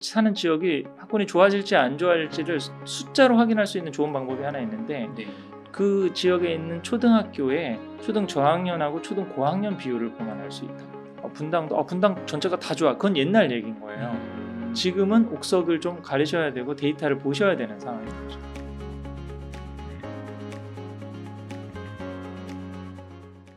사는 지역이 학군이 좋아질지 안 좋아질지를 숫자로 확인할 수 있는 좋은 방법이 하나 있는데 네. 그 지역에 있는 초등학교의 초등 저학년하고 초등 고학년 비율을 보면 알 수 있다. 분당도 분당 전체가 다 좋아. 그건 옛날 얘기인 거예요. 지금은 옥석을 좀 가리셔야 되고 데이터를 보셔야 되는 상황인 거죠.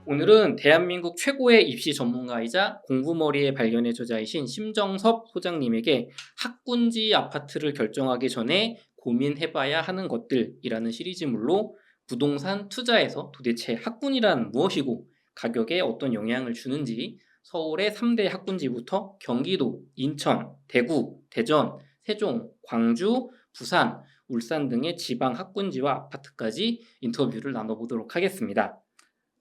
오늘은 대한민국 최고의 입시 전문가이자 공부머리의 발견의 저자이신 심정섭 소장님에게 학군지 아파트를 결정하기 전에 고민해봐야 하는 것들이라는 시리즈물로 부동산 투자에서 도대체 학군이란 무엇이고 가격에 어떤 영향을 주는지 서울의 3대 학군지부터 경기도, 인천, 대구, 대전, 세종, 광주, 부산, 울산 등의 지방 학군지와 아파트까지 인터뷰를 나눠보도록 하겠습니다.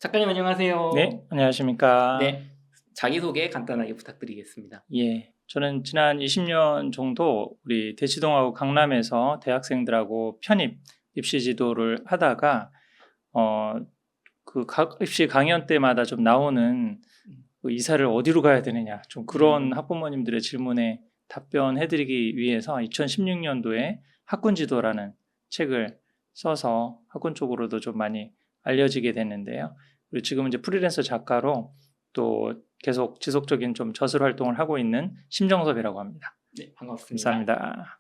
작가님 안녕하세요. 네, 안녕하십니까. 네, 자기소개 간단하게 부탁드리겠습니다. 예, 저는 지난 20년 정도 우리 대치동하고 강남에서 대학생들하고 편입 입시 지도를 하다가 그 입시 강연 때마다 좀 나오는 그 이사를 어디로 가야 되느냐 좀 그런 학부모님들의 질문에 답변해드리기 위해서 2016년도에 학군 지도라는 책을 써서 학군 쪽으로도 좀 많이 알려지게 됐는데요. 그리고 지금은 이제 프리랜서 작가로 또 계속 지속적인 좀 저술 활동을 하고 있는 심정섭이라고 합니다. 네, 반갑습니다. 감사합니다.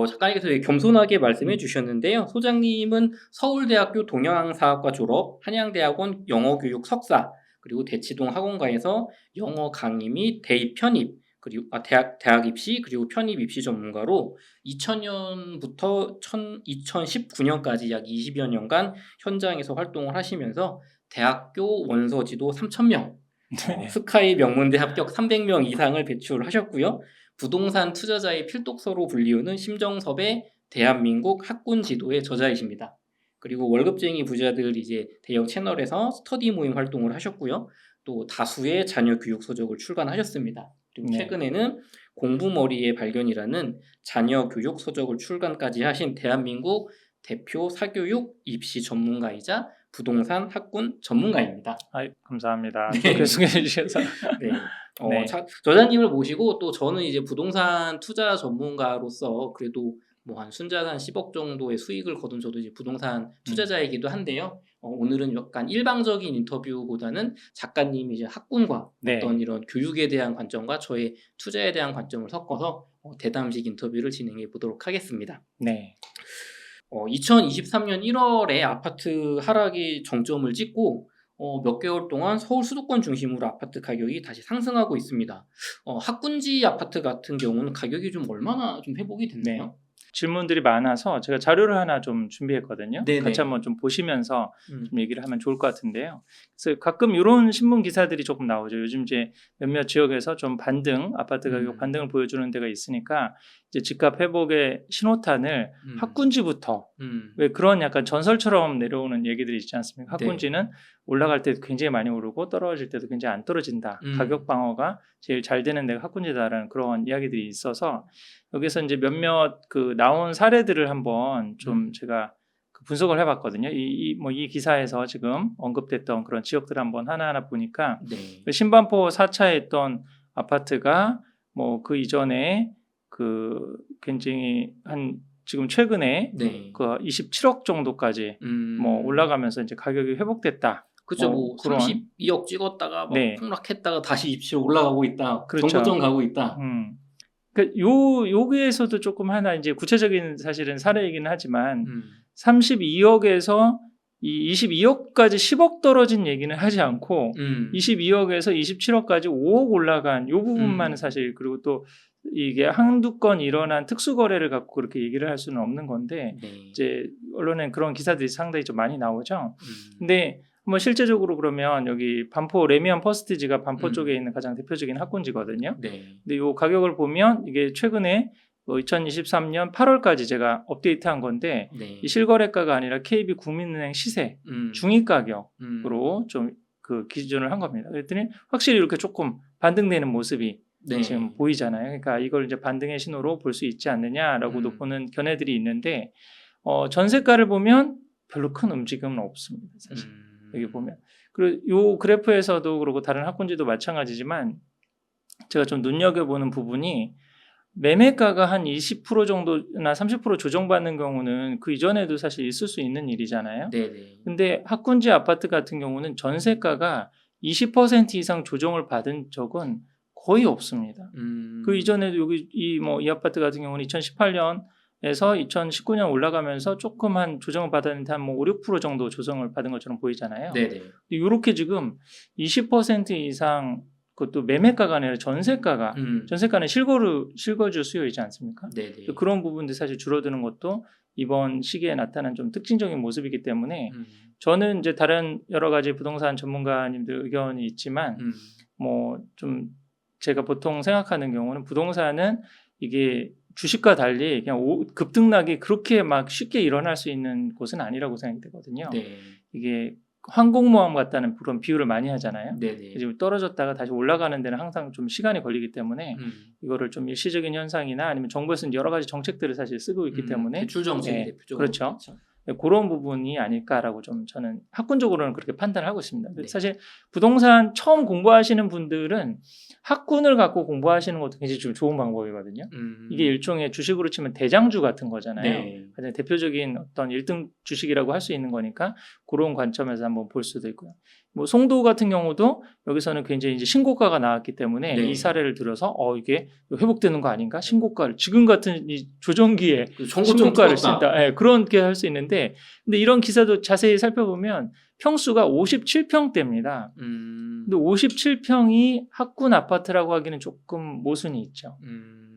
작가님께서 되게 겸손하게 말씀해 주셨는데요. 소장님은 서울대학교 동영상학과 졸업, 한양대학원 영어교육 석사, 그리고 대치동 학원가에서 영어 강의 및 대입 편입, 그리고 대학 입시 그리고 편입 입시 전문가로 2000년부터 2019년까지 약 20여 년간 현장에서 활동을 하시면서 대학교 원서 지도 3,000명, 스카이 명문대 합격 300명 이상을 배출하셨고요. 부동산 투자자의 필독서로 불리우는 심정섭의 대한민국 학군 지도의 저자이십니다. 그리고 월급쟁이 부자들 이제 대형 채널에서 스터디 모임 활동을 하셨고요. 또 다수의 자녀 교육 서적을 출간하셨습니다. 그리고 최근에는 공부머리의 발견이라는 자녀 교육 서적을 출간까지 하신 대한민국 대표 사교육 입시 전문가이자 부동산 학군 전문가입니다. 감사합니다. 좋게 소개해 주셔서. 네. 저자님을 모시고 또 저는 이제 부동산 투자 전문가로서 그래도 뭐 한 순자산 10억 정도의 수익을 거둔 저도 이제 부동산 투자자이기도 한데요. 오늘은 약간 일방적인 인터뷰보다는 작가님이 이제 학군과 어떤 이런 교육에 대한 관점과 저의 투자에 대한 관점을 섞어서 대담식 인터뷰를 진행해 보도록 하겠습니다. 네. 2023년 1월에 아파트 하락이 정점을 찍고 몇 개월 동안 서울 수도권 중심으로 아파트 가격이 다시 상승하고 있습니다. 학군지 아파트 같은 경우는 가격이 좀 얼마나 좀 회복이 됐나요? 질문들이 많아서 제가 자료를 하나 좀 준비했거든요. 네네. 같이 한번 좀 보시면서 좀 얘기를 하면 좋을 것 같은데요. 그래서 가끔 이런 신문 기사들이 조금 나오죠. 요즘 이제 몇몇 지역에서 좀 반등, 아파트 가격 반등을 보여주는 데가 있으니까 이제 집값 회복의 신호탄을 학군지부터 왜 그런 약간 전설처럼 내려오는 얘기들이 있지 않습니까? 학군지는 올라갈 때도 굉장히 많이 오르고 떨어질 때도 굉장히 안 떨어진다. 가격 방어가 제일 잘 되는 데가 학군지다라는 그런 이야기들이 있어서 여기서 이제 몇몇 그 나온 사례들을 한번 좀 제가 분석을 해봤거든요. 이 기사에서 지금 언급됐던 그런 지역들 한번 하나하나 보니까 신반포 4차에 있던 아파트가 뭐 그 이전에 그 굉장히 한 지금 최근에 그 27억 정도까지 뭐 올라가면서 이제 가격이 회복됐다. 그렇죠. 뭐 32억 찍었다가 막 폭락했다가 다시 27억 올라가고 있다. 그렇죠. 정고점 가고 있다. 그러니까 여기에서도 조금 하나 이제 구체적인 사실은 사례이긴 하지만 32억에서 이 22억까지 10억 떨어진 얘기는 하지 않고 22억에서 27억까지 5억 올라간 요 부분만 사실 그리고 또 이게 한두 건 일어난 특수 거래를 갖고 그렇게 얘기를 할 수는 없는 건데 이제 언론엔 그런 기사들이 상당히 좀 많이 나오죠. 근데 뭐 실제적으로 그러면 여기 반포 레미안 퍼스티지가 반포 쪽에 있는 가장 대표적인 학군지거든요. 근데 이 가격을 보면 이게 최근에 2023년 8월까지 제가 업데이트한 건데 이 실거래가가 아니라 KB 국민은행 시세 중위 가격으로 좀 그 기준을 한 겁니다. 그랬더니 확실히 이렇게 조금 반등되는 모습이 지금 보이잖아요. 그러니까 이걸 이제 반등의 신호로 볼 수 있지 않느냐라고도 보는 견해들이 있는데 전세가를 보면 별로 큰 움직임은 없습니다. 사실 여기 보면 그리고 요 그래프에서도 그렇고 다른 학군지도 마찬가지지만 제가 좀 눈여겨보는 부분이 매매가가 한 20% 정도나 30% 조정받는 경우는 그 이전에도 사실 있을 수 있는 일이잖아요. 네네. 근데 학군지 아파트 같은 경우는 전세가가 20% 이상 조정을 받은 적은 거의 없습니다. 그 이전에도 여기 이 아파트 같은 경우는 2018년에서 2019년 올라가면서 조금 한 조정을 받았는데 한 5, 6% 정도 조정을 받은 것처럼 보이잖아요. 네네. 이렇게 지금 20% 이상 그것도 매매가가 아니라 전세가가 전세가는 실거주 수요이지 않습니까? 네네. 그런 부분들 사실 줄어드는 것도 이번 시기에 나타난 좀 특징적인 모습이기 때문에 저는 이제 다른 여러 가지 부동산 전문가님들 의견이 있지만 뭐 좀 제가 보통 생각하는 경우는 부동산은 이게 주식과 달리 그냥 급등락이 그렇게 막 쉽게 일어날 수 있는 곳은 아니라고 생각이 되거든요. 네. 이게 항공모함 같다는 그런 비유를 많이 하잖아요. 네네. 이제 떨어졌다가 다시 올라가는 데는 항상 좀 시간이 걸리기 때문에 이거를 좀 일시적인 현상이나 아니면 정부에서는 여러 가지 정책들을 사실 쓰고 있기 때문에 대출 정책이 예, 대표적으로 그렇죠. 그런 부분이 아닐까라고 좀 저는 학군적으로는 그렇게 판단을 하고 있습니다. 네. 사실 부동산 처음 공부하시는 분들은 학군을 갖고 공부하시는 것도 굉장히 좀 좋은 방법이거든요. 이게 일종의 주식으로 치면 대장주 같은 거잖아요. 네. 가장 대표적인 어떤 1등 주식이라고 할 수 있는 거니까 그런 관점에서 한번 볼 수도 있고요. 뭐 송도 같은 경우도 여기서는 굉장히 이제 신고가가 나왔기 때문에 네. 이 사례를 들어서 이게 회복되는 거 아닌가? 신고가를 지금 같은 이 조정기에 신고가를 쓴다. 예, 그렇게 할 수 있는데 근데 이런 기사도 자세히 살펴보면 평수가 57평대입니다. 근데 57평이 학군 아파트라고 하기는 조금 모순이 있죠.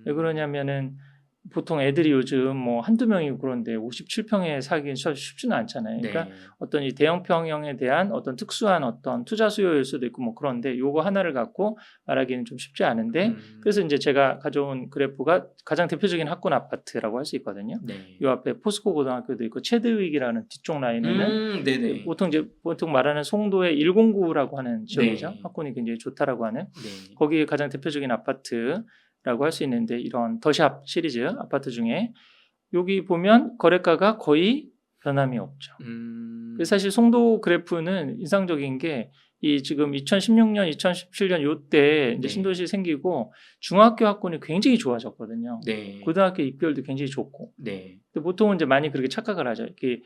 왜 그러냐면은 보통 애들이 요즘 뭐 한두 명이고 그런데 57평에 살기는 쉽지는 않잖아요. 그러니까 네. 어떤 이 대형 평형에 대한 어떤 특수한 어떤 투자 수요일 수도 있고 뭐 그런데 요거 하나를 갖고 말하기는 좀 쉽지 않은데 그래서 이제 제가 가져온 그래프가 가장 대표적인 학군 아파트라고 할 수 있거든요. 네. 요 앞에 포스코 고등학교도 있고 체드윅이라는 뒤쪽 라인에는 네네. 보통 말하는 송도의 109라고 하는 지역이죠. 네. 학군이 굉장히 좋다라고 하는 네. 거기에 가장 대표적인 아파트라고 할 수 있는데 이런 더샵 시리즈 아파트 중에 여기 보면 거래가가 거의 변함이 없죠. 그래서 사실 송도 그래프는 인상적인 게 이 지금 2016년, 2017년 요때 이제 네. 신도시 생기고 중학교 학군이 굉장히 좋아졌거든요. 네. 고등학교 입결도 굉장히 좋고. 네. 근데 보통은 이제 많이 그렇게 착각을 하죠. 이렇게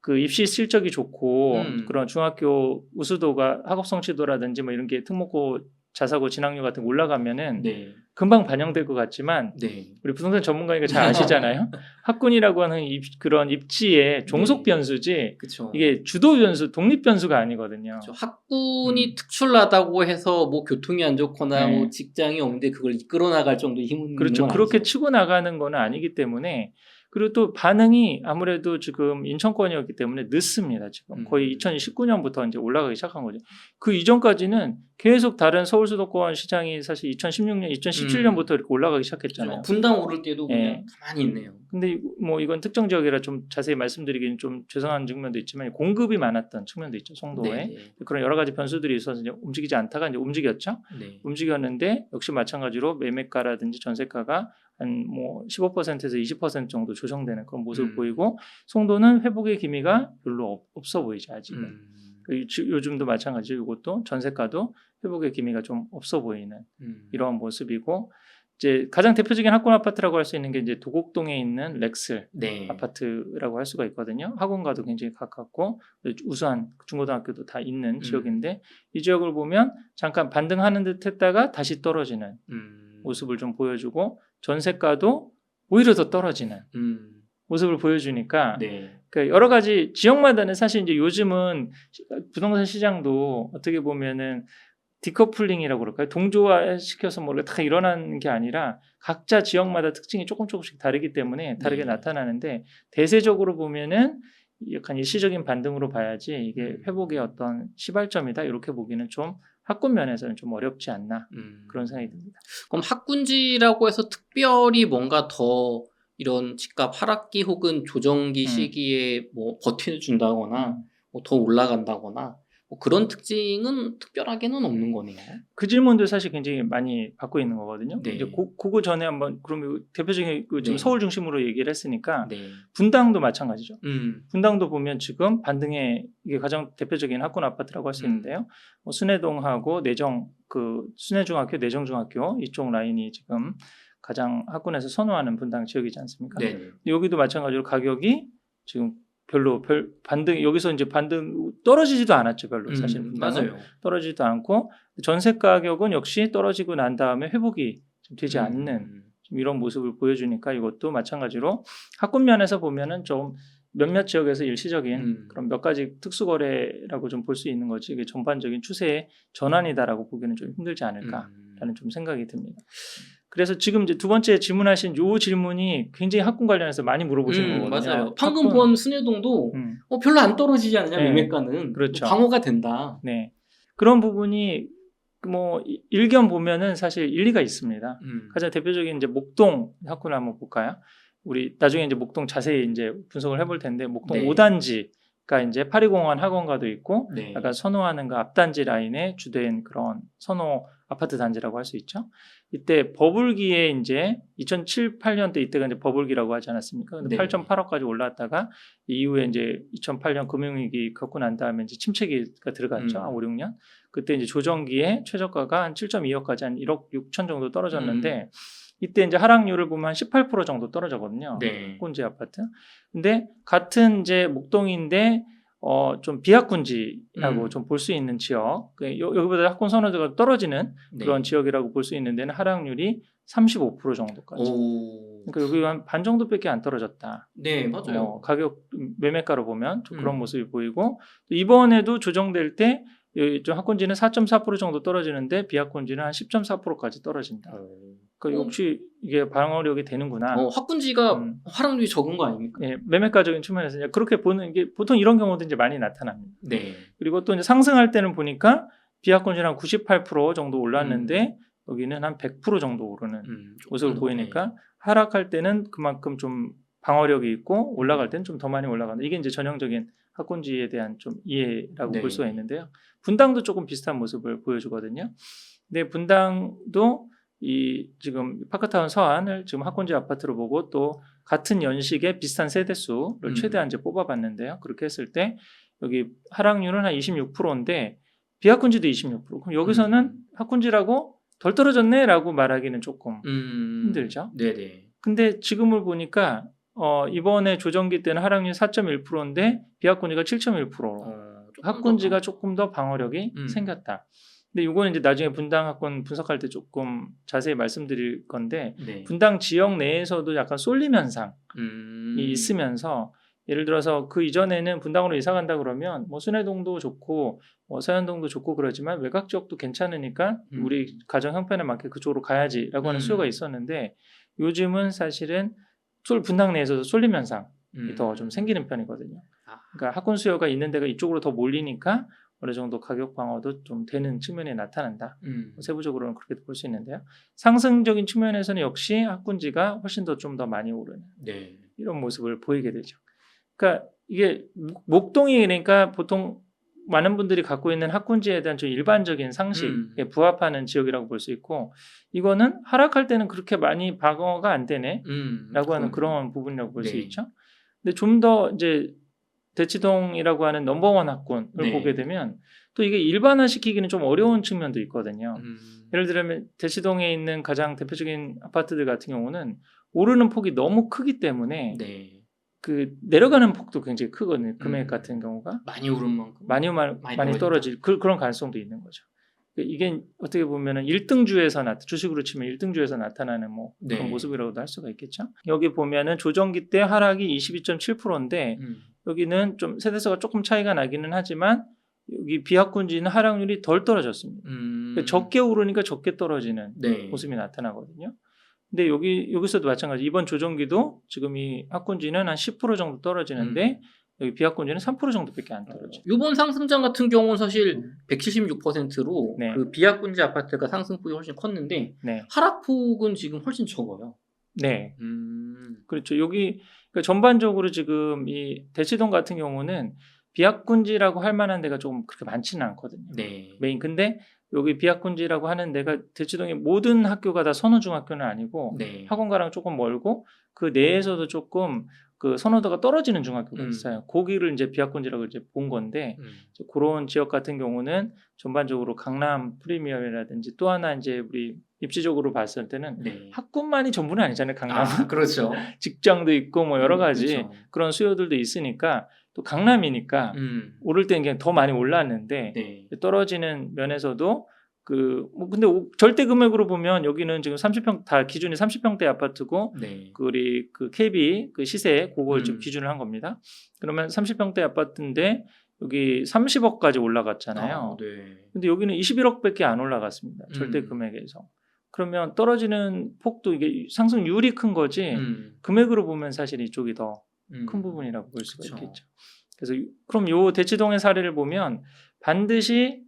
그 입시 실적이 좋고 그런 중학교 우수도가 학업 성취도라든지 뭐 이런 게 특목고 자사고 진학률 같은 거 올라가면은 네. 금방 반영될 것 같지만 네. 우리 부동산 전문가니까 잘 아시잖아요. 학군이라고 하는 그런 입지의 종속 변수지 그렇죠. 이게 주도 변수, 독립 변수가 아니거든요. 그렇죠. 학군이 특출나다고 해서 뭐 교통이 안 좋거나 네. 뭐 직장이 없는데 그걸 이끌어 나갈 정도의 힘은 그렇죠. 있는 건 그렇게 아니죠. 치고 나가는 거는 아니기 때문에 그리고 또 반응이 아무래도 지금 인천권이었기 때문에 늦습니다. 지금 거의 2019년부터 이제 올라가기 시작한 거죠. 그 이전까지는 계속 다른 서울 수도권 시장이 사실 2016년, 2017년부터 이렇게 올라가기 시작했잖아요. 그렇죠. 분당 오를 때도 그냥 네. 가만히 있네요. 근데 뭐 이건 특정 지역이라 좀 자세히 말씀드리기는 좀 죄송한 측면도 있지만 공급이 많았던 측면도 있죠. 송도에. 네. 그런 여러 가지 변수들이 있어서 이제 움직이지 않다가 이제 움직였죠. 네. 움직였는데 역시 마찬가지로 매매가라든지 전세가가 한 뭐 15%에서 20% 정도 조정되는 그런 모습을 보이고 송도는 회복의 기미가 별로 없어 보이죠 아직은. 요즘도 마찬가지로 이것도 전세가도 회복의 기미가 좀 없어 보이는 이러한 모습이고 이제 가장 대표적인 학군 아파트라고 할 수 있는 게 이제 도곡동에 있는 렉슬 네. 아파트라고 할 수가 있거든요. 학원과도 굉장히 가깝고 우수한 중고등학교도 다 있는 지역인데 이 지역을 보면 잠깐 반등하는 듯했다가 다시 떨어지는 모습을 좀 보여주고 전세가도 오히려 더 떨어지는 모습을 보여주니까 네. 그러니까 여러 가지 지역마다는 사실 이제 요즘은 부동산 시장도 어떻게 보면은 디커플링이라고 그럴까요? 동조화시켜서 뭐 다 일어나는 게 아니라 각자 지역마다 특징이 조금씩 다르기 때문에 다르게 나타나는데 대세적으로 보면은 약간 일시적인 반등으로 봐야지 이게 회복의 어떤 시발점이다 이렇게 보기는 좀 학군 면에서는 좀 어렵지 않나 그런 생각이 듭니다. 그럼 학군지라고 해서 특별히 뭔가 더 이런 집값 하락기 혹은 조정기 시기에 뭐 버티는 준다거나 뭐 더 올라간다거나 뭐 그런 특징은 특별하게는 없는 거네요. 그 질문도 사실 굉장히 많이 받고 있는 거거든요. 네. 이제 그거 전에 한번 그러면 대표적인 지금 네. 서울 중심으로 얘기를 했으니까 네. 분당도 마찬가지죠. 분당도 보면 지금 반등의 이게 가장 대표적인 학군 아파트라고 할 수 있는데요. 뭐 순회동하고 내정 그 순회중학교, 내정중학교 이쪽 라인이 지금 가장 학군에서 선호하는 분당 지역이지 않습니까? 네. 여기도 마찬가지로 가격이 지금 별로 반등 여기서 이제 반등 떨어지지도 않았죠. 별로 사실 분당은 맞아요. 떨어지지도 않고 전세 가격은 역시 떨어지고 난 다음에 회복이 좀 되지 않는 좀 이런 모습을 보여주니까 이것도 마찬가지로 학군 면에서 보면은 좀 몇몇 지역에서 일시적인 그런 몇 가지 특수거래라고 좀 볼 수 있는 거지 이게 전반적인 추세의 전환이다라고 보기는 좀 힘들지 않을까라는 좀 생각이 듭니다. 그래서 지금 이제 두 번째 질문하신 요 질문이 굉장히 학군 관련해서 많이 물어보시는 거거든요. 맞아요. 방금 본 순회동도 별로 안 떨어지지 않느냐 네. 매매가는 그렇죠. 방어가 된다. 네, 그런 부분이 뭐 일견 보면은 사실 일리가 있습니다. 가장 대표적인 이제 목동 학군을 한번 볼까요? 우리 나중에 이제 목동 자세히 이제 분석을 해볼 텐데 목동 네. 5단지가 이제 파리공원 학원가도 있고 네. 약간 선호하는 그 앞단지 라인에 주된 그런 선호 아파트 단지라고 할 수 있죠. 이때 버블기에 이제 2007, 8년 때 이때가 이제 버블기라고 하지 않았습니까? 근데 네. 8.8억까지 올라왔다가 이후에 이제 2008년 금융위기 겪고 난 다음에 이제 침체기가 들어갔죠. 한 5, 6년. 그때 이제 조정기에 최저가가 한 7.2억까지 한 1억 6천 정도 떨어졌는데 이때 이제 하락률을 보면 한 18% 정도 떨어졌거든요. 네. 학군지 아파트. 근데 같은 이제 목동인데 좀 비학군지라고 좀 볼 수 있는 지역. 여기보다 학군 선호도가 떨어지는 네. 그런 지역이라고 볼 수 있는 데는 하락률이 35% 정도까지. 그러니까 여기 한 반 정도밖에 안 떨어졌다. 네, 맞아요. 가격 매매가로 보면 좀 그런 모습이 보이고 또 이번에도 조정될 때 좀 학군지는 4.4% 정도 떨어지는데 비학군지는 한 10.4%까지 떨어진다. 그러니까 역시 이게 방어력이 되는구나. 학군지가 하락률이 적은 거 아닙니까? 예, 매매가적인 측면에서 이제 그렇게 보는 게 보통 이런 경우도 이제 많이 나타납니다. 네. 그리고 또 이제 상승할 때는 보니까 비학군지는 한 98% 정도 올랐는데 여기는 한 100% 정도 오르는 모습을 보이니까 하락할 때는 그만큼 좀 방어력이 있고 올라갈 때는 좀 더 많이 올라간다. 이게 이제 전형적인 학군지에 대한 좀 이해라고 네. 볼 수가 있는데요. 분당도 조금 비슷한 모습을 보여주거든요. 근데 분당도 이 지금 파크타운 서안을 지금 학군지 아파트로 보고 또 같은 연식의 비슷한 세대수를 최대한 이제 뽑아봤는데요. 그렇게 했을 때 여기 하락률은 한 26%인데 비학군지도 26%. 그럼 여기서는 학군지라고 덜 떨어졌네라고 말하기는 조금 힘들죠. 네네. 근데 지금을 보니까 이번에 조정기 때는 하락률 4.1%인데 비학군지가 7.1%. 학군지가 조금 더 방어력이 생겼다. 근데 이거는 이제 나중에 분당 학군 분석할 때 조금 자세히 말씀드릴 건데 네. 분당 지역 내에서도 약간 쏠림 현상이 있으면서 예를 들어서 그 이전에는 분당으로 이사 간다 그러면 뭐 순회동도 좋고 뭐 서현동도 좋고 그러지만 외곽 지역도 괜찮으니까 우리 가정 형편에 맞게 그쪽으로 가야지라고 하는 수요가 있었는데 요즘은 사실은 분당 내에서도 쏠림 현상이 더 좀 생기는 편이거든요. 그러니까 학군 수요가 있는 데가 이쪽으로 더 몰리니까 어느 정도 가격 방어도 좀 되는 측면이 나타난다. 세부적으로는 그렇게 볼 수 있는데요. 상승적인 측면에서는 역시 학군지가 훨씬 더 좀 더 많이 오르는 네. 이런 모습을 보이게 되죠. 그러니까 이게 목동이 그러니까 보통 많은 분들이 갖고 있는 학군지에 대한 좀 일반적인 상식에 부합하는 지역이라고 볼 수 있고 이거는 하락할 때는 그렇게 많이 방어가 안 되네라고 하는 그런 부분이라고 볼 수 있죠. 근데 좀 더 이제 대치동이라고 하는 넘버원 학군을 보게 되면 또 이게 일반화시키기는 좀 어려운 측면도 있거든요. 예를 들면 대치동에 있는 가장 대표적인 아파트들 같은 경우는 오르는 폭이 너무 크기 때문에 그 내려가는 폭도 굉장히 크거든요. 금액 같은 경우가 많이 오른 만큼 많이 떨어질 그런 가능성도 있는 거죠. 이게 어떻게 보면은 1등주에서 주식으로 치면 1등주에서 나타나는 뭐 그런 모습이라고도 할 수가 있겠죠. 여기 보면은 조정기 때 하락이 22.7%인데 여기는 좀 세대수가 조금 차이가 나기는 하지만 여기 비학군지는 하락률이 덜 떨어졌습니다. 그러니까 적게 오르니까 적게 떨어지는 모습이 나타나거든요. 근데 여기서도 마찬가지. 이번 조정기도 지금 이 학군지는 한 10% 정도 떨어지는데 여기 비학군지는 3% 정도밖에 안 떨어져. 이번 상승장 같은 경우는 사실 176%로 그 비학군지 아파트가 상승폭이 훨씬 컸는데 하락폭은 지금 훨씬 적어요. 네, 그렇죠. 여기 그러니까 전반적으로 지금 이 대치동 같은 경우는 비학군지라고 할 만한 데가 좀 그렇게 많지는 않거든요. 근데 여기 비학군지라고 하는 데가 대치동의 모든 학교가 다 선호중학교는 아니고 학원가랑 조금 멀고 그 내에서도 조금 그 선호도가 떨어지는 중학교가 음. 있어요. 거기를 이제 비학군지라고 이제 본 건데 이제 그런 지역 같은 경우는 전반적으로 강남 프리미엄이라든지 또 하나 이제 우리 입지적으로 봤을 때는 네. 학군만이 전부는 아니잖아요. 강남은 아, 그렇죠. 직장도 있고 뭐 여러 가지 그렇죠. 그런 수요들도 있으니까 또 강남이니까 오를 때는 그냥 더 많이 올랐는데 네. 떨어지는 면에서도 뭐 근데 절대 금액으로 보면 여기는 지금 30평 다 기준이 30평대 아파트고 네. 우리 그 KB 그 시세 그걸 지금 음. 기준을 한 겁니다. 그러면 30평대 아파트인데 여기 30억까지 올라갔잖아요. 네. 근데 여기는 21억밖에 안 올라갔습니다. 절대 금액에서. 그러면 떨어지는 폭도 이게 상승률이 큰 거지 금액으로 보면 사실 이쪽이 더 큰 부분이라고 볼 수가 그쵸. 있겠죠. 그래서 그럼 요 대치동의 사례를 보면 반드시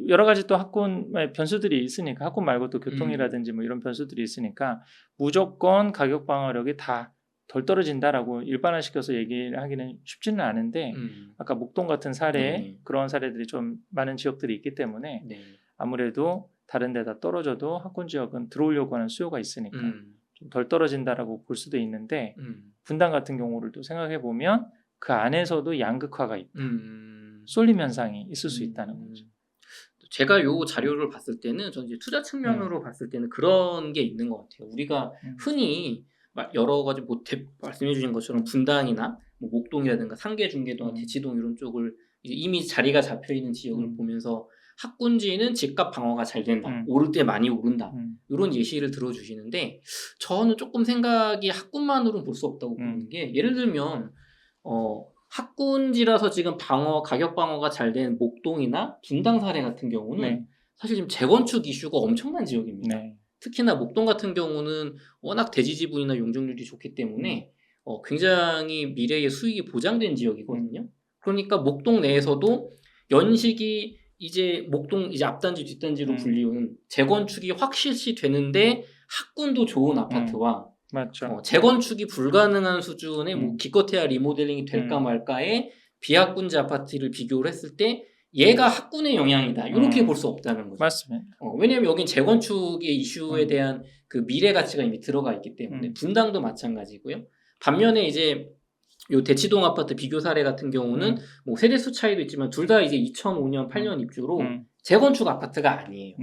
여러 가지 또 학군의 변수들이 있으니까 학군 말고 또 교통이라든지 뭐 이런 변수들이 있으니까 무조건 가격 방어력이 다 덜 떨어진다라고 일반화시켜서 얘기를 하기는 쉽지는 않은데 아까 목동 같은 사례 네. 그런 사례들이 좀 많은 지역들이 있기 때문에 네. 아무래도 다른 데다 떨어져도 학군 지역은 들어오려고 하는 수요가 있으니까 좀 덜 떨어진다라고 볼 수도 있는데 분당 같은 경우를 또 생각해 보면 그 안에서도 양극화가 있다. 쏠림 현상이 있을 수 있다는 거죠. 제가 요 자료를 봤을 때는 전 이제 투자 측면으로 봤을 때는 그런 게 있는 것 같아요. 우리가 흔히 여러 가지 뭐 말씀해 주신 것처럼 분당이나 뭐 목동이라든가 상계 중계동, 대치동 이런 쪽을 이제 이미 자리가 잡혀 있는 지역을 보면서 학군지는 집값 방어가 잘 된다. 오를 때 많이 오른다. 이런 예시를 들어주시는데 저는 조금 생각이 학군만으로는 볼 수 없다고 보는 게 예를 들면 학군지라서 지금 가격 방어가 잘 된 목동이나 분당 사례 같은 경우는 네. 사실 지금 재건축 이슈가 엄청난 지역입니다. 네. 특히나 목동 같은 경우는 워낙 대지 지분이나 용적률이 좋기 때문에 굉장히 미래의 수익이 보장된 지역이거든요. 그러니까 목동 내에서도 연식이 이제 목동 이제 앞단지 뒷단지로 불리우는 재건축이 확실시 되는데 학군도 좋은 아파트와 맞죠. 재건축이 불가능한 수준의 뭐 기껏해야 리모델링이 될까 말까의 비학군지 아파트를 비교를 했을 때 얘가 학군의 영향이다. 이렇게 볼 수 없다는 거죠. 맞습니다. 왜냐하면 여긴 재건축의 이슈에 대한 그 미래 가치가 이미 들어가 있기 때문에 분당도 마찬가지고요. 반면에 이제 요 대치동 아파트 비교 사례 같은 경우는 뭐 세대수 차이도 있지만 둘 다 이제 2005년 8년 입주로 재건축 아파트가 아니에요.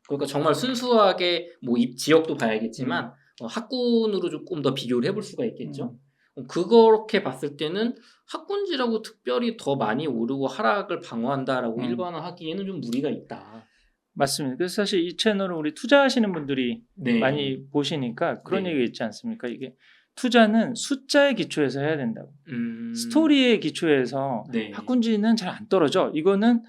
그러니까 정말 순수하게 뭐 지역도 봐야겠지만 학군으로 조금 더 비교를 해볼 수가 있겠죠. 그렇게 봤을 때는 학군지라고 특별히 더 많이 오르고 하락을 방어한다라고 일반화하기에는 좀 무리가 있다. 맞습니다. 그래서 사실 이 채널은 우리 투자하시는 분들이 네. 많이 보시니까 그런 네. 얘기가 있지 않습니까? 이게 투자는 숫자에 기초해서 해야 된다고. 스토리에 기초해서 네. 학군지는 잘 안 떨어져. 이거는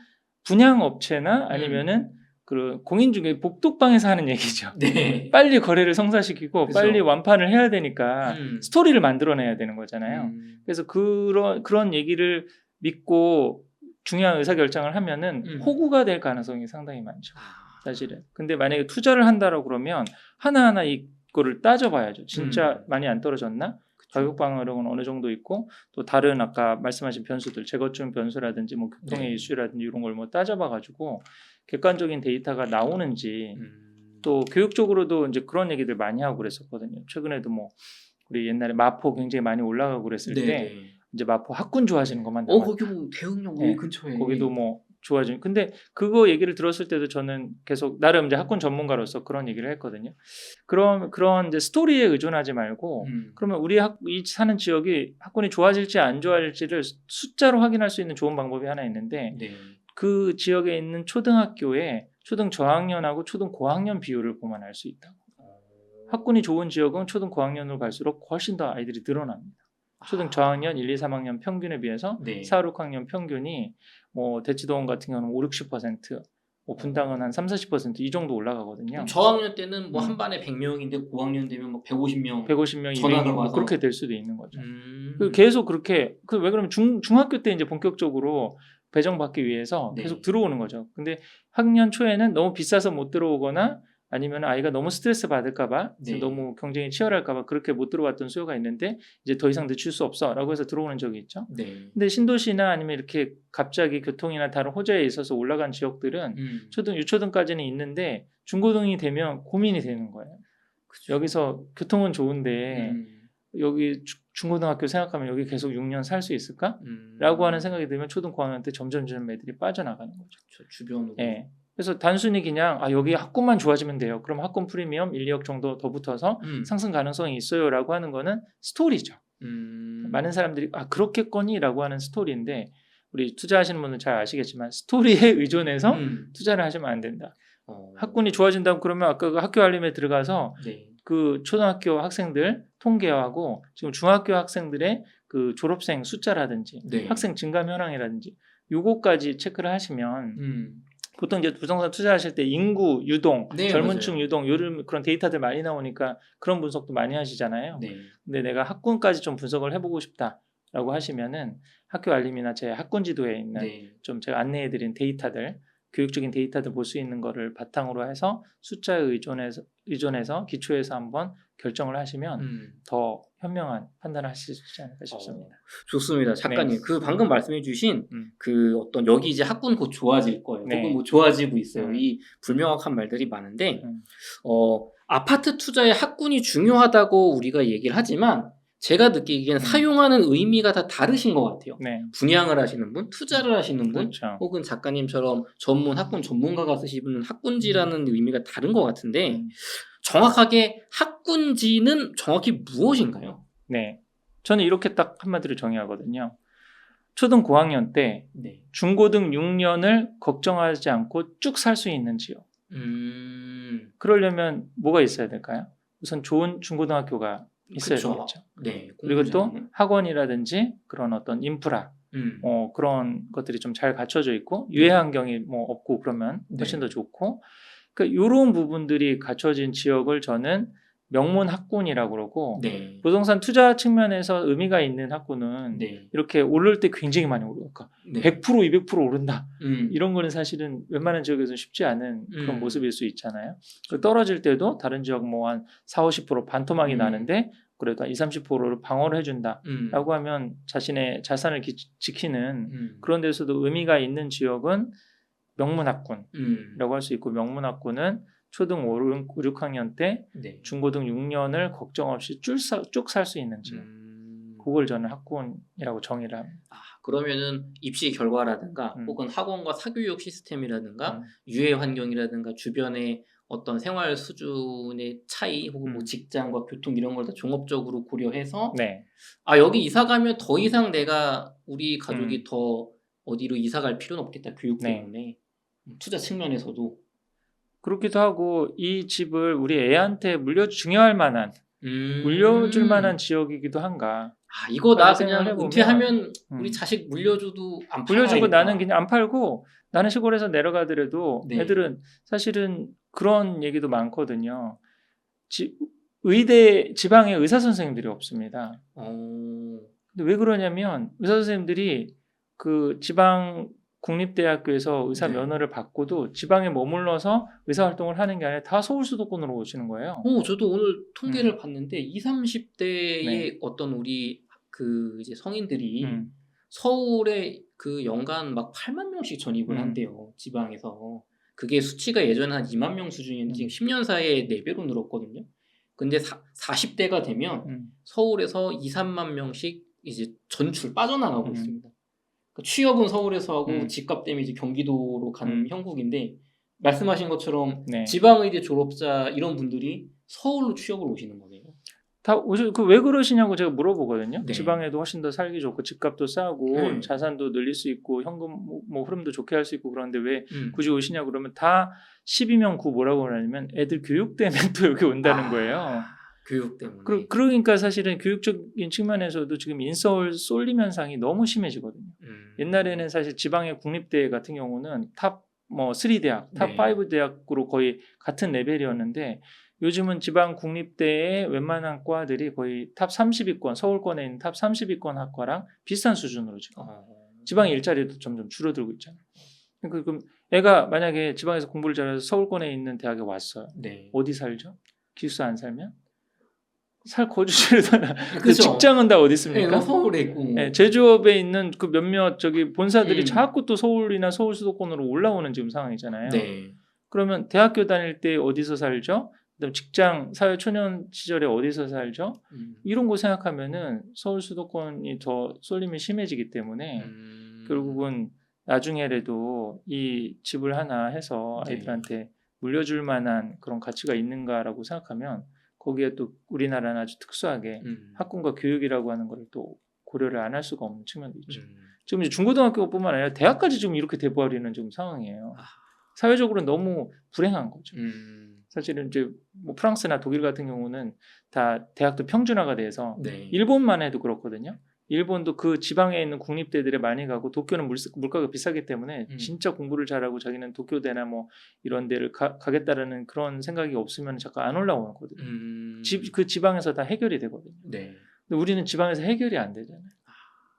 분양업체나 아니면은 그 공인중개 복독방에서 하는 얘기죠. 네. 빨리 거래를 성사시키고 그쵸. 빨리 완판을 해야 되니까 스토리를 만들어내야 되는 거잖아요. 그래서 그런 얘기를 믿고 중요한 의사결정을 하면은 호구가 될 가능성이 상당히 많죠. 사실은. 근데 만약에 투자를 한다라고 그러면 하나하나 이거를 따져봐야죠. 진짜 많이 안 떨어졌나? 가격 방어력은 어느 정도 있고 또 다른 아까 말씀하신 변수들 재건축 변수라든지 뭐 교통의 네. 이슈라든지 이런 걸 뭐 따져봐가지고 객관적인 데이터가 나오는지 또 교육적으로도 이제 그런 얘기들 많이 하고 그랬었거든요. 최근에도 뭐 우리 옛날에 마포 굉장히 많이 올라가고 그랬을 네. 때 이제 마포 학군 좋아지는 것만 남았다. 거기 뭐 대흥역 네. 근처에 거기도 뭐 좋아지는. 근데 그거 얘기를 들었을 때도 저는 계속 나름 이제 학군 전문가로서 그런 얘기를 했거든요. 그런 이제 스토리에 의존하지 말고 그러면 우리 이 사는 지역이 학군이 좋아질지 안 좋아질지를 숫자로 확인할 수 있는 좋은 방법이 하나 있는데 네. 그 지역에 있는 초등학교의 초등 저학년하고 초등 고학년 비율을 보면 알 수 있다고. 학군이 좋은 지역은 초등 고학년으로 갈수록 훨씬 더 아이들이 늘어납니다. 초등 저학년 1, 2, 3학년 평균에 비해서 네. 4, 6학년 평균이 뭐 대치동 같은 경우는 5, 60%, 뭐 분당은 한 3, 40%이 정도 올라가거든요. 저학년 때는 뭐 한 반에 100명인데 고학년 되면 뭐 150명 150명, 전화가 200명 뭐 와서. 그렇게 될 수도 있는 거죠. 계속 그렇게 왜 그러면 중학교 때 이제 본격적으로 배정받기 위해서 네. 계속 들어오는 거죠. 근데 학년 초에는 너무 비싸서 못 들어오거나 아니면 아이가 너무 스트레스 받을까봐 네. 너무 경쟁이 치열할까봐 그렇게 못 들어왔던 수요가 있는데 이제 더 이상 늦출 수 없어라고 해서 들어오는 적이 있죠. 네. 근데 신도시나 아니면 이렇게 갑자기 교통이나 다른 호재에 있어서 올라간 지역들은 초등, 유초등까지는 있는데 중고등이 되면 고민이 되는 거예요. 그쵸. 여기서 교통은 좋은데 여기 중고등학교 생각하면 여기 계속 6년 살 수 있을까? 라고 하는 생각이 들면 초등 고학년 때 점점 애들이 빠져나가는 거죠. 주변으로. 예. 그래서 단순히 그냥 여기 학군만 좋아지면 돼요. 그럼 학군 프리미엄 1, 2억 정도 더 붙어서 상승 가능성이 있어요라고 하는 거는 스토리죠. 많은 사람들이 그렇겠거니라고 하는 스토리인데 우리 투자하시는 분은 잘 아시겠지만 스토리에 의존해서 투자를 하시면 안 된다. 학군이 좋아진다고 그러면 아까 그 학교 알림에 들어가서 네. 그 초등학교 학생들 통계하고 지금 중학교 학생들의 그 졸업생 숫자라든지 네. 학생 증감 현황이라든지 요거까지 체크를 하시면 보통 이제 부동산 투자하실 때 인구 유동, 네, 젊은층 맞아요. 유동 요런 그런 데이터들 많이 나오니까 그런 분석도 많이 하시잖아요. 네. 근데 내가 학군까지 좀 분석을 해보고 싶다라고 하시면은 학교 알림이나 제 학군 지도에 있는 네. 좀 제가 안내해드린 데이터들, 교육적인 데이터들 볼 수 있는 거를 바탕으로 해서 숫자에 의존해서 기초해서 한번 결정을 하시면 더 현명한 판단을 하실 수 있지 않을까 싶습니다. 좋습니다, 작가님. 네. 그 방금 말씀해주신 그 어떤 여기 이제 학군 곧 좋아질 거예요. 네. 혹은 뭐 좋아지고 있어요. 이 불명확한 말들이 많은데 아파트 투자에 학군이 중요하다고 우리가 얘기를 하지만 제가 느끼기에는 사용하는 의미가 다 다르신 것 같아요. 네. 분양을 하시는 분, 투자를 하시는 분, 그렇죠. 혹은 작가님처럼 학군 전문가가 쓰시는 학군지라는 의미가 다른 것 같은데 정확하게 학군지는 정확히 무엇인가요? 네. 저는 이렇게 딱 한마디로 정의하거든요. 초등 고학년 때 네. 중고등 6년을 걱정하지 않고 쭉 살 수 있는 지역. 그러려면 뭐가 있어야 될까요? 우선 좋은 중고등학교가 있어야 되겠죠. 네. 그리고 또 학원이라든지 그런 어떤 인프라 그런 것들이 좀 잘 갖춰져 있고 유해 환경이 뭐 없고 그러면 훨씬 더 좋고 그러니까 이런 부분들이 갖춰진 지역을 저는 명문 학군이라고 그러고 네. 부동산 투자 측면에서 의미가 있는 학군은 네. 이렇게 오를 때 굉장히 많이 오르니까 네. 100% 200% 오른다 이런 거는 사실은 웬만한 지역에서는 쉽지 않은 그런 모습일 수 있잖아요. 떨어질 때도 다른 지역 뭐 한 40-50% 반토막이 나는데 그래도 한 20-30%를 방어를 해준다 라고 하면 자신의 자산을 지키는 그런 데서도 의미가 있는 지역은 명문학군이라고 할 수 있고 명문학군은 초등 5, 6학년 때 네. 중고등 6년을 걱정 없이 쭉 살 수 있는 지역 그걸 저는 학군이라고 정의를 합니다. 그러면은 입시 결과라든가 혹은 학원과 사교육 시스템이라든가 유해 환경이라든가 주변의 어떤 생활 수준의 차이 혹은 뭐 직장과 교통 이런 걸 다 종합적으로 고려해서 네. 여기 이사 가면 더 이상 내가 우리 가족이 더 어디로 이사 갈 필요는 없겠다. 교육 때문에. 투자 측면에서도 그렇기도 하고 이 집을 우리 애한테 중요할 만한 물려줄 만한 지역이기도 한가. 이거 나 그냥 은퇴하면 우리 자식 물려줘도 안 물려주고 나는 그냥 안 팔고 나는 시골에서 내려가더라도 네. 애들은 사실은 그런 얘기도 많거든요. 의대 지방에 의사 선생님들이 없습니다. 근데 왜 그러냐면 의사 선생님들이 그 지방 국립대학교에서 의사 면허를 받고도 지방에 머물러서 의사 활동을 하는 게 아니라 다 서울 수도권으로 오시는 거예요. 저도 오늘 통계를 봤는데 20, 30대의 어떤 우리 그 이제 성인들이 서울에 그 연간 막 8만 명씩 전입을 한대요. 지방에서. 그게 수치가 예전에 한 2만 명 수준이었는데 지금 10년 사이에 4배로 늘었거든요. 근데 40대가 되면 서울에서 2, 3만 명씩 이제 전출 빠져나가고 있습니다. 취업은 서울에서 하고 집값 때문에 이제 경기도로 가는 형국인데 말씀하신 것처럼 지방의대 졸업자 이런 분들이 서울로 취업을 오시는 거네요. 다 왜 그러시냐고 제가 물어보거든요. 네. 지방에도 훨씬 더 살기 좋고 집값도 싸고 자산도 늘릴 수 있고 현금 뭐 흐름도 좋게 할 수 있고 그런데 왜 굳이 오시냐고 그러면 다 12명 9 뭐라고 그러냐면 애들 교육 때문에 또 여기 온다는 거예요. 교육 때문에. 그러니까 사실은 교육적인 측면에서도 지금 인서울 쏠림 현상이 너무 심해지거든요. 옛날에는 사실 지방의 국립대 같은 경우는 탑 3 대학, 탑 5 대학으로 거의 같은 레벨이었는데 요즘은 지방 국립대의 웬만한 과들이 거의 탑 30위권, 서울권에 있는 탑 30위권 학과랑 비슷한 수준으로 지금 지방 일자리도 점점 줄어들고 있잖아요. 그럼 애가 만약에 지방에서 공부를 잘해서 서울권에 있는 대학에 왔어요. 어디 살죠? 기숙사 안 살면? 거주지를 그 직장은 다 어디 있습니까? 서울에 있고. 제조업에 있는 그 몇몇 본사들이 자꾸 또 서울이나 서울 수도권으로 올라오는 지금 상황이잖아요. 그러면 대학교 다닐 때 어디서 살죠? 그다음 직장, 사회 초년 시절에 어디서 살죠? 이런 거 생각하면은 서울 수도권이 더 쏠림이 심해지기 때문에 결국은 나중에라도 이 집을 하나 해서 네. 아이들한테 물려줄 만한 그런 가치가 있는가라고 생각하면 거기에 또 우리나라는 아주 특수하게 학군과 교육이라고 하는 걸 또 고려를 안 할 수가 없는 측면도 있죠. 지금 이제 중고등학교뿐만 아니라 대학까지 지금 이렇게 돼버리는 지금 상황이에요. 사회적으로 너무 불행한 거죠. 사실은 이제 뭐 프랑스나 독일 같은 경우는 다 대학도 평준화가 돼서 네. 일본만 해도 그렇거든요. 일본도 그 지방에 있는 국립대들에 많이 가고 도쿄는 물가가 비싸기 때문에 진짜 공부를 잘하고 자기는 도쿄대나 뭐 이런 데를 가겠다라는 그런 생각이 없으면 자꾸 안 올라오거든요. 그 지방에서 다 해결이 되거든요. 네. 근데 우리는 지방에서 해결이 안 되잖아요.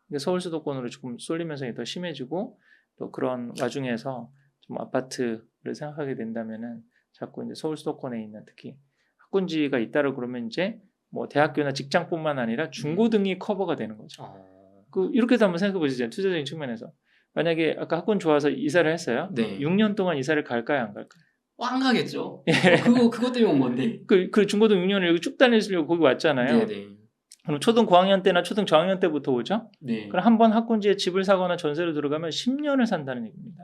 그러니까 서울 수도권으로 조금 쏠림 현상이 더 심해지고 또 그런 와중에서 좀 아파트를 생각하게 된다면은 자꾸 이제 서울 수도권에 있는 특히 학군지가 있다고 그러면 이제 뭐 대학교나 직장뿐만 아니라 중고등이 커버가 되는 거죠. 이렇게도 한번 생각해 보시죠. 투자적인 측면에서 만약에 아까 학군 좋아서 이사를 했어요. 네. 6년 동안 이사를 갈까요, 안 갈까요? 안 가겠죠. 그것 때문에 온 건데. 그 중고등 6년을 여기 쭉 다니시려고 거기 왔잖아요. 네네. 그럼 초등 고학년 때나 초등 저학년 때부터 오죠. 네. 그럼 한번 학군지에 집을 사거나 전세로 들어가면 10년을 산다는 얘기입니다.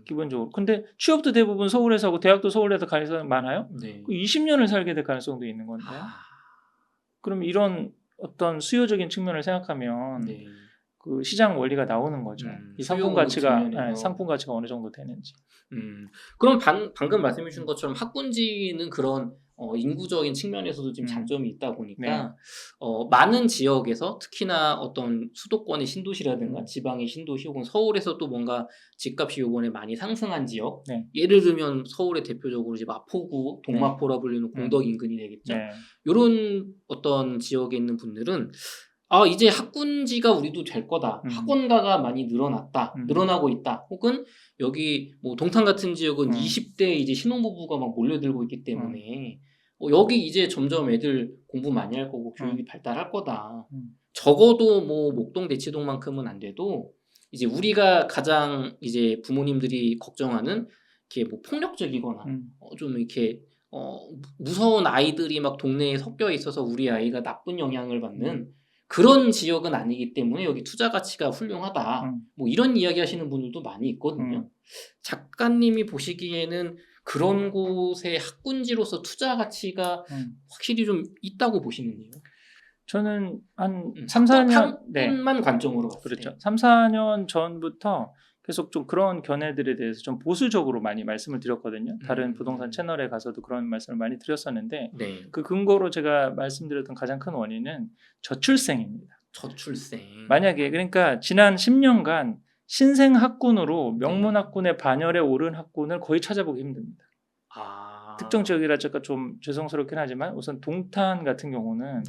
기본적으로. 근데 취업도 대부분 서울에서 하고 대학도 서울에서 가서 많아요. 네. 20년을 살게 될 가능성도 있는 건데요. 그럼 이런 어떤 수요적인 측면을 생각하면 네. 그 시장 원리가 나오는 거죠. 이 상품 가치가 어느 정도 되는지. 그럼 방금 말씀해 주신 것처럼 학군지는 그런 인구적인 측면에서도 지금 장점이 있다 보니까 많은 지역에서 특히나 어떤 수도권의 신도시라든가 지방의 신도시 혹은 서울에서 또 뭔가 집값이 요번에 많이 상승한 지역 예를 들면 서울의 대표적으로 이제 마포구, 동마포라 불리는 공덕 인근이 되겠죠. 이런 어떤 지역에 있는 분들은 이제 학군지가 우리도 될 거다. 학원가가 많이 늘어나고 있다. 혹은 여기 뭐 동탄 같은 지역은 20대 이제 신혼부부가 막 몰려들고 있기 때문에 여기 이제 점점 애들 공부 많이 할 거고 교육이 발달할 거다. 적어도 뭐 목동 대치동만큼은 안 돼도 이제 우리가 가장 이제 부모님들이 걱정하는 이렇게 뭐 폭력적이거나 좀 이렇게 무서운 아이들이 막 동네에 섞여 있어서 우리 아이가 나쁜 영향을 받는 그런 지역은 아니기 때문에 여기 투자 가치가 훌륭하다. 뭐 이런 이야기 하시는 분들도 많이 있거든요. 작가님이 보시기에는 그런 곳의 학군지로서 투자 가치가 확실히 좀 있다고 보시는데요. 저는 한 3, 4년 학군만 관점으로 봤을 때. 그렇죠. 3, 4년 전부터 계속 좀 그런 견해들에 대해서 좀 보수적으로 많이 말씀을 드렸거든요. 다른 부동산 채널에 가서도 그런 말씀을 많이 드렸었는데 그 근거로 제가 말씀드렸던 가장 큰 원인은 저출생입니다. 저출생. 만약에 그러니까 지난 10년간 신생 학군으로 명문 학군의 반열에 오른 학군을 거의 찾아보기 힘듭니다. 특정 지역이라 제가 좀 죄송스럽긴 하지만 우선 동탄 같은 경우는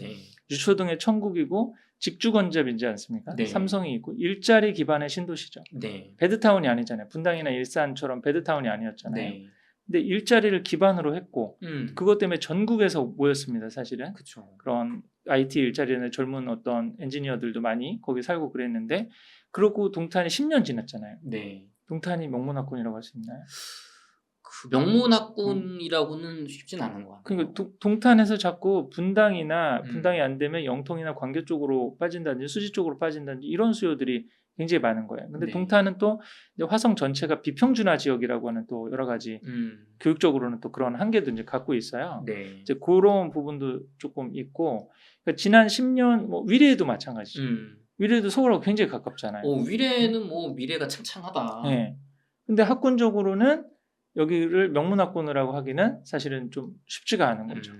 유초등의 천국이고 직주건접이지 않습니까? 삼성이 있고 일자리 기반의 신도시죠. 배드타운이 아니잖아요. 분당이나 일산처럼 배드타운이 아니었잖아요. 근데 일자리를 기반으로 했고 그것 때문에 전국에서 모였습니다. 사실은. 그쵸. 그런 IT 일자리는 젊은 어떤 엔지니어들도 많이 거기 살고 그랬는데 그러고 동탄이 10년 지났잖아요. 동탄이 명문학군이라고 할 수 있나요? 그 명문학군이라고는 쉽진 않은 것 같아요. 그러니까 동탄에서 자꾸 분당이 안 되면 영통이나 광교 쪽으로 빠진다든지 수지 쪽으로 빠진다든지 이런 수요들이 굉장히 많은 거예요. 근데 동탄은 또 이제 화성 전체가 비평준화 지역이라고 하는 또 여러 가지 교육적으로는 또 그런 한계도 이제 갖고 있어요. 이제 그런 부분도 조금 있고 그러니까 지난 10년 뭐 위례도 마찬가지죠. 위례도 서울하고 굉장히 가깝잖아요. 위례는 뭐 미래가 창창하다. 근데 학군적으로는 여기를 명문학군이라고 하기는 사실은 좀 쉽지가 않은 거죠.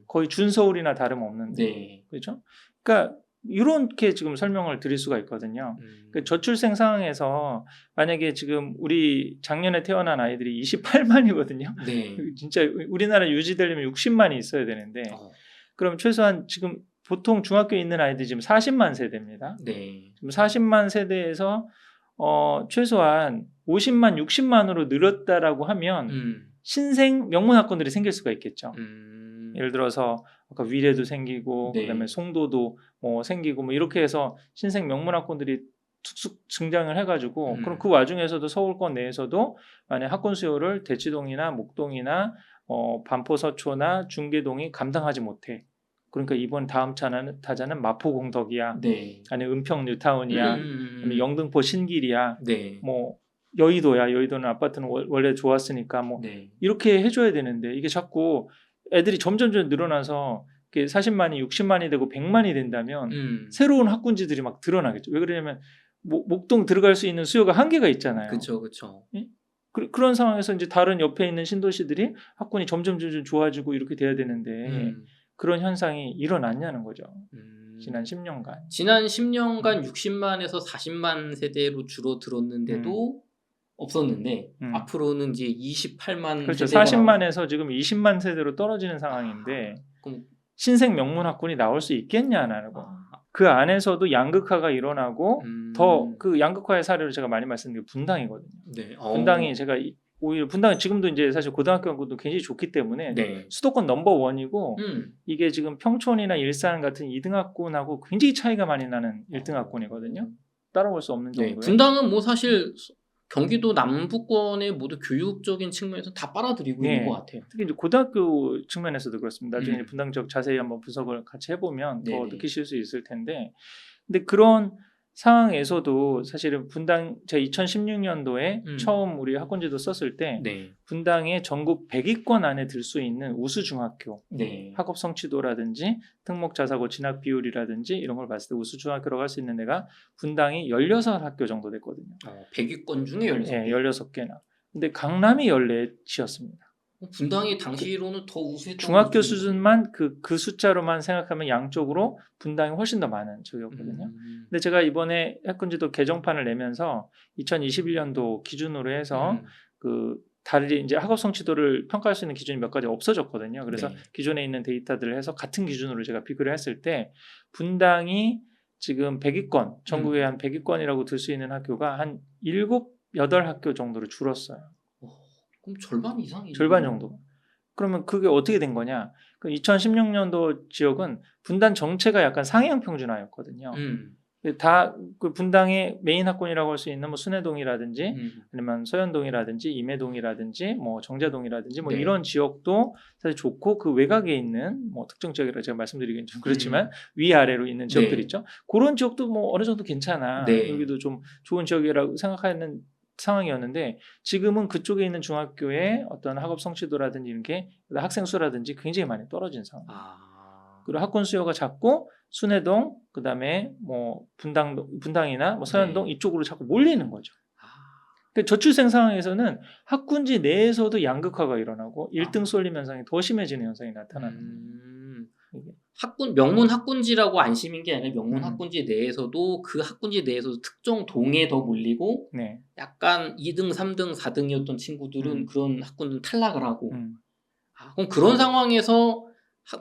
거의 준서울이나 다름없는데. 그렇죠? 그러니까 이렇게 지금 설명을 드릴 수가 있거든요. 그러니까 저출생 상황에서 만약에 지금 우리 작년에 태어난 아이들이 28만이거든요. 진짜 우리나라 유지되려면 60만이 있어야 되는데 그럼 최소한 지금 보통 중학교에 있는 아이들이 지금 40만 세대입니다. 지금 40만 세대에서 최소한 50만, 60만으로 늘었다라고 하면 신생 명문학군들이 생길 수가 있겠죠. 예를 들어서 아까 위례도 생기고 그다음에 송도도 뭐 생기고 뭐 이렇게 해서 신생 명문학군들이 툭툭 증장을 해가지고 그럼 그 와중에서도 서울권 내에서도 만약 학군 수요를 대치동이나 목동이나 반포 서초나 중계동이 감당하지 못해. 그러니까 이번 다음 타자는 마포공덕이야. 네. 아니면 은평 뉴타운이야. 아니면 영등포 신길이야. 네. 뭐 여의도야. 여의도는 아파트는 원래 좋았으니까 뭐 네. 이렇게 해줘야 되는데 이게 자꾸 애들이 점점 늘어나서 40만이 60만이 되고 100만이 된다면 새로운 학군지들이 막 드러나겠죠. 왜 그러냐면 목동 들어갈 수 있는 수요가 한계가 있잖아요. 그렇죠. 예? 그런 상황에서 이제 다른 옆에 있는 신도시들이 학군이 점점 좋아지고 이렇게 돼야 되는데 그런 현상이 일어났냐는 거죠. 지난 10년간. 지난 10년간 60만에서 40만 세대로 줄어들었는데도 없었는데 앞으로는 이제 28만 그렇죠. 세대가 40만에서 지금 20만 세대로 떨어지는 상황인데 그럼 신생 명문 학군이 나올 수 있겠냐는 거. 그 안에서도 양극화가 일어나고 더 그 양극화의 사례로 제가 많이 말씀드린 게 분당이거든요. 네. 분당이 제가 오히려 분당은 지금도 이제 사실 고등학교 학군도 굉장히 좋기 때문에 네. 수도권 넘버 원이고 이게 지금 평촌이나 일산 같은 2등 학군하고 굉장히 차이가 많이 나는 1등 학군이거든요. 따라올 수 없는 정도의. 네. 분당은 뭐 사실 경기도 남부권의 모두 교육적인 측면에서 다 빨아들이고 있는 것 같아요. 특히 이제 고등학교 측면에서도 그렇습니다. 나중에 분당 쪽 자세히 한번 분석을 같이 해보면 더 느끼실 수 있을 텐데, 근데 그런 상황에서도 사실은 분당 제가 2016년도에 처음 우리 학군지도 썼을 때 분당의 전국 100위권 안에 들 수 있는 우수 중학교, 학업 성취도라든지 특목 자사고 진학 비율이라든지 이런 걸 봤을 때 우수 중학교라고 할 수 있는 데가 분당이 16학교 정도 됐거든요. 100위권 중에 16개. 네, 16개나. 근데 강남이 14지였습니다. 분당이 당시로는 더 우수했던 중학교 수준만 그 숫자로만 생각하면 양쪽으로 분당이 훨씬 더 많은 쪽이었거든요. 근데 제가 이번에 학군지도 개정판을 내면서 2021년도 기준으로 해서 다른 이제 학업 성취도를 평가할 수 있는 기준이 몇 가지 없어졌거든요. 그래서 기존에 있는 데이터들을 해서 같은 기준으로 제가 비교를 했을 때 분당이 지금 100위권, 전국에 한 100위권이라고 들 수 있는 학교가 한 7, 8학교 정도로 줄었어요. 그럼 절반 이상이죠. 절반 정도. 그러면 그게 어떻게 된 거냐? 그 2016년도 지역은 분당 정체가 약간 상향 평준화였거든요. 다 그 분당의 메인 학군이라고 할 수 있는 뭐 순회동이라든지 아니면 서현동이라든지 임해동이라든지 뭐 정자동이라든지 뭐 이런 지역도 사실 좋고 그 외곽에 있는 뭐 특정 지역이라 제가 말씀드리기는 좀 그렇지만 위아래로 있는 지역들 있죠. 그런 지역도 뭐 어느 정도 괜찮아. 여기도 좀 좋은 지역이라고 생각하는 상황이었는데 지금은 그쪽에 있는 중학교의 어떤 학업 성취도라든지 이런 게 학생 수라든지 굉장히 많이 떨어진 상황. 그리고 학군 수요가 작고 순회동 그다음에 뭐 분당이나 뭐 서현동 이쪽으로 자꾸 몰리는 거죠. 그러니까 저출생 상황에서는 학군지 내에서도 양극화가 일어나고 1등 쏠림 현상이 더 심해지는 현상이 나타나는 거예요. 명문 학군지라고 안심인 게 아니라 명문 학군지 내에서도 그 학군지 내에서도 특정 동에 더 몰리고 약간 2등, 3등, 4등이었던 친구들은 그런 학군은 탈락을 하고 그럼 그런 상황에서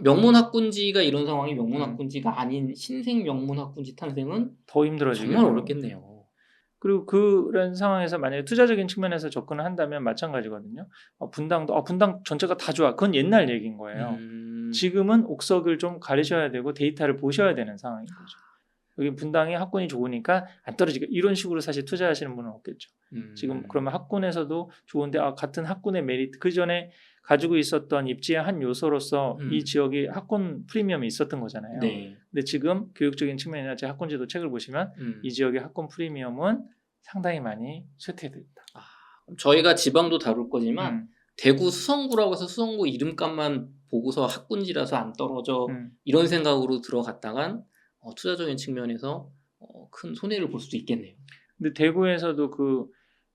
명문 학군지가 이런 상황이 명문 학군지가 아닌 신생 명문 학군지 탄생은 더 힘들어지겠죠. 정말 어렵겠네요. 그리고 그런 상황에서 만약에 투자적인 측면에서 접근을 한다면 마찬가지거든요. 분당 전체가 다 좋아. 그건 옛날 얘기인 거예요. 지금은 옥석을 좀 가리셔야 되고 데이터를 보셔야 되는 상황인 거죠. 여기 분당이 학군이 좋으니까 안 떨어지게 이런 식으로 사실 투자하시는 분은 없겠죠. 지금 그러면 학군에서도 좋은데 같은 학군의 메리트 그 전에 가지고 있었던 입지의 한 요소로서 이 지역이 학군 프리미엄이 있었던 거잖아요. 근데 지금 교육적인 측면이나 제 학군지도 책을 보시면 이 지역의 학군 프리미엄은 상당히 많이 쇠퇴됐다. 저희가 지방도 다룰 거지만 대구 수성구라고 해서 수성구 이름값만 보고서 학군지라서 안 떨어져 이런 생각으로 들어갔다간 투자적인 측면에서 큰 손해를 볼 수도 있겠네요. 근데 대구에서도 그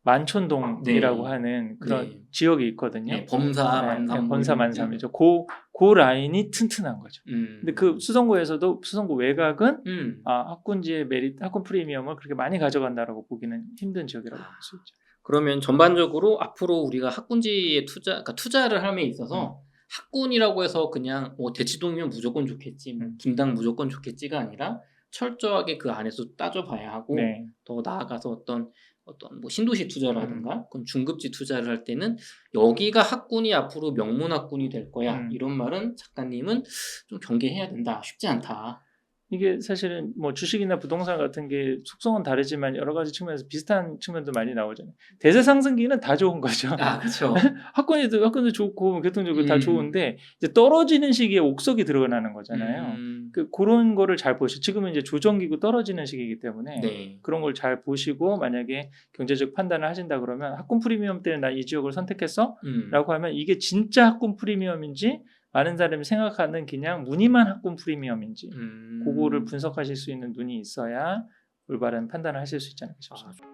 만촌동이라고 하는 그런 지역이 있거든요. 범사 만삼이죠. 그 라인이 튼튼한 거죠. 근데 그 수성구에서도 수성구 외곽은 학군지의 메리트, 학군 프리미엄을 그렇게 많이 가져간다라고 보기는 힘든 지역이라고 볼 수 있죠. 그러면 전반적으로 앞으로 우리가 학군지에 그러니까 투자를 함에 있어서 학군이라고 해서 그냥 뭐 대치동이면 무조건 좋겠지, 분당 무조건 좋겠지가 아니라 철저하게 그 안에서 따져봐야 하고 더 나아가서 어떤 뭐 신도시 투자라든가 그건 중급지 투자를 할 때는 여기가 학군이 앞으로 명문 학군이 될 거야 이런 말은 작가님은 좀 경계해야 된다. 쉽지 않다. 이게 사실은 뭐 주식이나 부동산 같은 게 속성은 다르지만 여러 가지 측면에서 비슷한 측면도 많이 나오잖아요. 대세 상승기는 다 좋은 거죠. 아, 그렇죠. 학군도 좋고 교통적으로 다 좋은데 이제 떨어지는 시기에 옥석이 들어가는 거잖아요. 그런 거를 잘 보시. 지금은 이제 조정기고 떨어지는 시기이기 때문에 네. 그런 걸 잘 보시고 만약에 경제적 판단을 하신다 그러면 학군 프리미엄 때는 나 이 지역을 선택했어라고 하면 이게 진짜 학군 프리미엄인지 많은 사람이 생각하는 그냥 무늬만 학군 프리미엄인지 그거를 분석하실 수 있는 눈이 있어야 올바른 판단을 하실 수 있지 않을까 싶습니다.